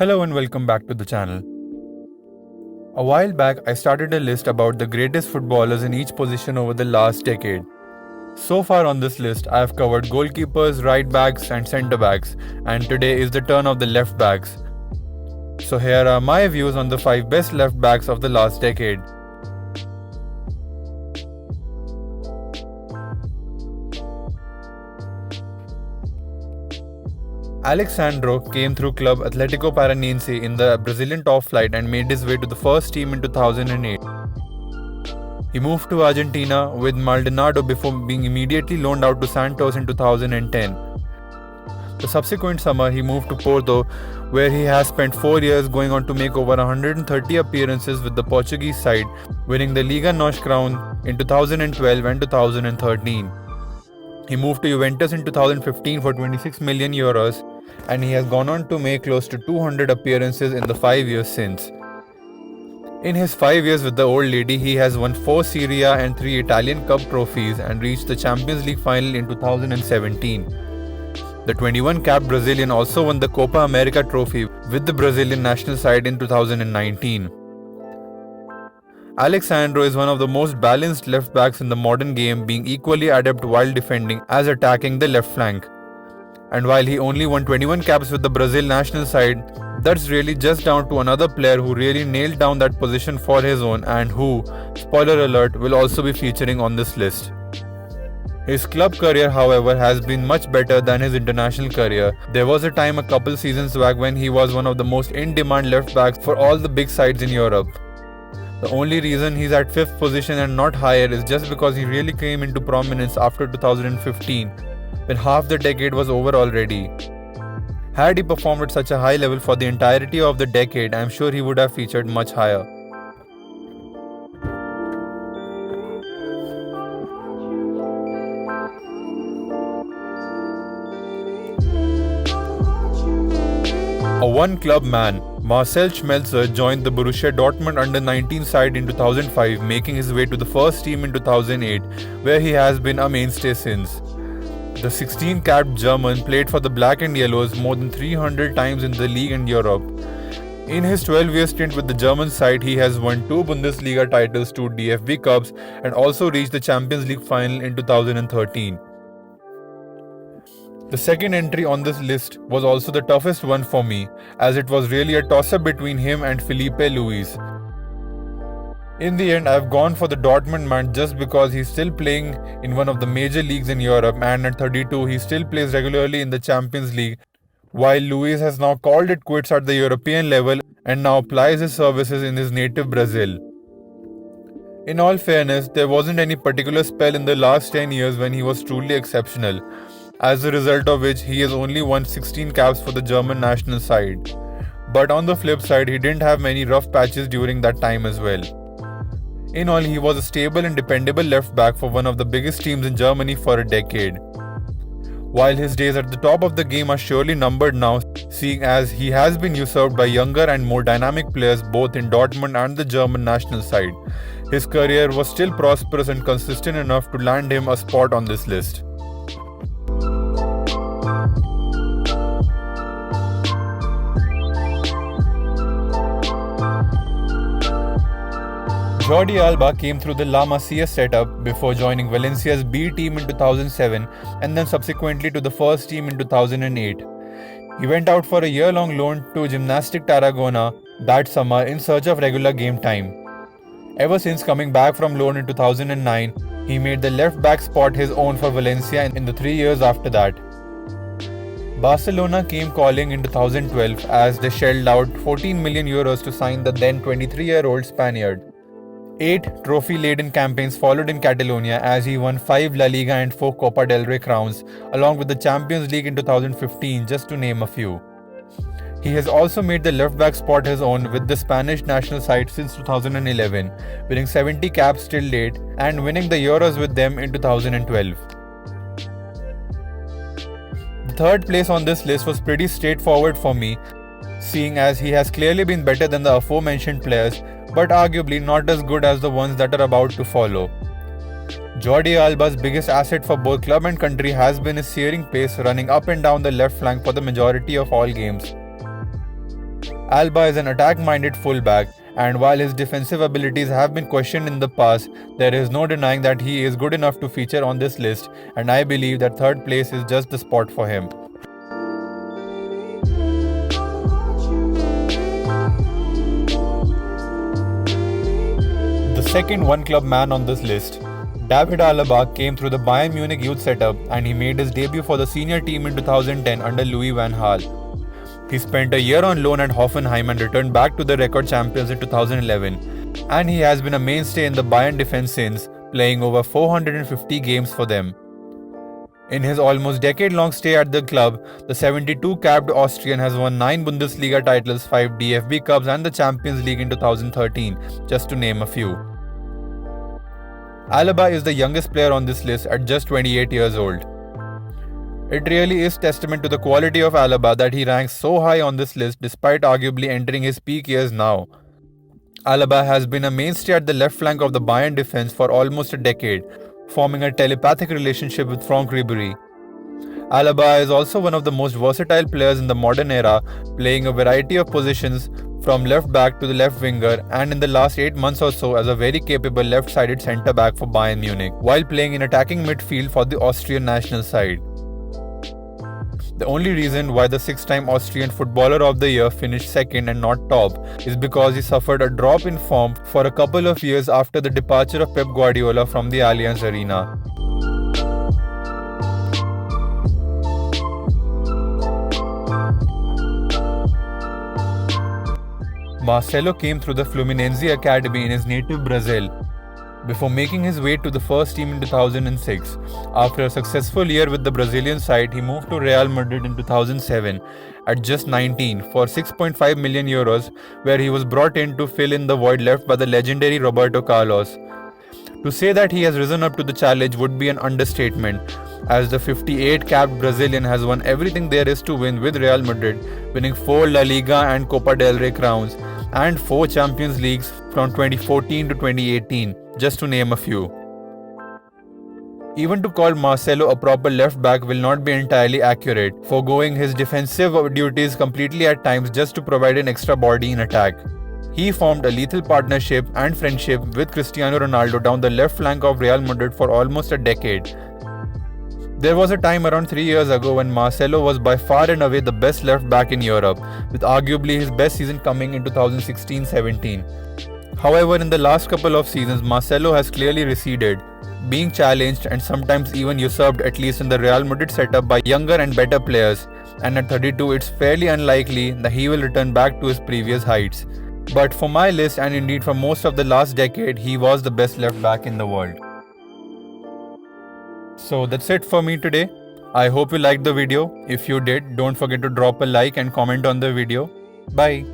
Hello and welcome back to the channel. A while back, I started a list about the greatest footballers in each position over the last decade. So far on this list, I have covered goalkeepers, right backs, and centre backs, and today is the turn of the left backs. So here are my views on the 5 best left backs of the last decade. Alex Sandro came through club Atlético Paranaense in the Brazilian top flight and made his way to the first team in 2008. He moved to Argentina with Maldonado before being immediately loaned out to Santos in 2010. The subsequent summer, he moved to Porto, where he has spent 4 years, going on to make over 130 appearances with the Portuguese side, winning the Liga NOS crown in 2012 and 2013. He moved to Juventus in 2015 for 26 million euros, and he has gone on to make close to 200 appearances in the 5 years since. In his 5 years with the old lady, he has won 4 Serie A and 3 Italian Cup trophies and reached the Champions League final in 2017. The 21-capped Brazilian also won the Copa America trophy with the Brazilian national side in 2019. Alex Sandro is one of the most balanced left backs in the modern game, being equally adept while defending as attacking the left flank. And while he only won 21 caps with the Brazil national side, that's really just down to another player who really nailed down that position for his own and who, spoiler alert, will also be featuring on this list. His club career, however, has been much better than his international career. There was a time a couple seasons back when he was one of the most in-demand left backs for all the big sides in Europe. The only reason he's at 5th position and not higher is just because he really came into prominence after 2015, when half the decade was over already. Had he performed at such a high level for the entirety of the decade, I'm sure he would have featured much higher. A one-club man, Marcel Schmelzer joined the Borussia Dortmund under-19 side in 2005, making his way to the first team in 2008, where he has been a mainstay since. The 16-capped German played for the Black and Yellows more than 300 times in the league and Europe. In his 12-year stint with the German side, he has won 2 Bundesliga titles, 2 DFB Cups, and also reached the Champions League final in 2013. The second entry on this list was also the toughest one for me, as it was really a toss-up between him and Filipe Luis. In the end, I've gone for the Dortmund man just because he's still playing in one of the major leagues in Europe, and at 32 he still plays regularly in the Champions League, while Luis has now called it quits at the European level and now applies his services in his native Brazil. In all fairness, there wasn't any particular spell in the last 10 years when he was truly exceptional, as a result of which he has only won 16 caps for the German national side. But on the flip side, he didn't have many rough patches during that time as well. In all, he was a stable and dependable left back for one of the biggest teams in Germany for a decade. While his days at the top of the game are surely numbered now, seeing as he has been usurped by younger and more dynamic players both in Dortmund and the German national side, his career was still prosperous and consistent enough to land him a spot on this list. Jordi Alba came through the La Masia setup before joining Valencia's B team in 2007 and then subsequently to the first team in 2008. He went out for a year-long loan to Gimnàstic Tarragona that summer in search of regular game time. Ever since coming back from loan in 2009, he made the left-back spot his own for Valencia in the 3 years after that. Barcelona came calling in 2012 as they shelled out 14 million euros to sign the then 23-year-old Spaniard. 8 trophy-laden campaigns followed in Catalonia as he won 5 La Liga and 4 Copa del Rey crowns, along with the Champions League in 2015, just to name a few. He has also made the left-back spot his own with the Spanish national side since 2011, winning 70 caps till date and winning the Euros with them in 2012. The third place on this list was pretty straightforward for me, seeing as he has clearly been better than the aforementioned players, but arguably not as good as the ones that are about to follow. Jordi Alba's biggest asset for both club and country has been his searing pace, running up and down the left flank for the majority of all games. Alba is an attack-minded fullback, and while his defensive abilities have been questioned in the past, there is no denying that he is good enough to feature on this list, and I believe that third place is just the spot for him. The second one-club man on this list, David Alaba, came through the Bayern Munich youth setup and he made his debut for the senior team in 2010 under Louis van Gaal. He spent a year on loan at Hoffenheim and returned back to the record champions in 2011, and he has been a mainstay in the Bayern defense since, playing over 450 games for them. In his almost decade-long stay at the club, the 72-capped Austrian has won 9 Bundesliga titles, 5 DFB Cups and the Champions League in 2013, just to name a few. Alaba is the youngest player on this list at just 28 years old. It really is testament to the quality of Alaba that he ranks so high on this list despite arguably entering his peak years now. Alaba has been a mainstay at the left flank of the Bayern defense for almost a decade, forming a telepathic relationship with Franck Ribéry. Alaba is also one of the most versatile players in the modern era, playing a variety of positions from left back to the left winger, and in the last 8 months or so as a very capable left-sided centre-back for Bayern Munich, while playing in attacking midfield for the Austrian national side. The only reason why the 6-time Austrian Footballer of the Year finished second and not top is because he suffered a drop in form for a couple of years after the departure of Pep Guardiola from the Allianz Arena. Marcelo came through the Fluminense Academy in his native Brazil, before making his way to the first team in 2006. After a successful year with the Brazilian side, he moved to Real Madrid in 2007 at just 19 for 6.5 million euros, where he was brought in to fill in the void left by the legendary Roberto Carlos. To say that he has risen up to the challenge would be an understatement, as the 58-capped Brazilian has won everything there is to win with Real Madrid, winning 4 La Liga and Copa del Rey crowns and 4 Champions Leagues from 2014 to 2018, just to name a few. Even to call Marcelo a proper left back will not be entirely accurate, foregoing his defensive duties completely at times just to provide an extra body in attack. He formed a lethal partnership and friendship with Cristiano Ronaldo down the left flank of Real Madrid for almost a decade. There was a time around 3 years ago when Marcelo was by far and away the best left back in Europe, with arguably his best season coming in 2016-17. However, in the last couple of seasons, Marcelo has clearly receded, being challenged and sometimes even usurped, at least in the Real Madrid setup, by younger and better players, and at 32 it's fairly unlikely that he will return back to his previous heights. But for my list, and indeed for most of the last decade, he was the best left back in the world. So that's it for me today. I hope you liked the video. If you did, don't forget to drop a like and comment on the video. Bye.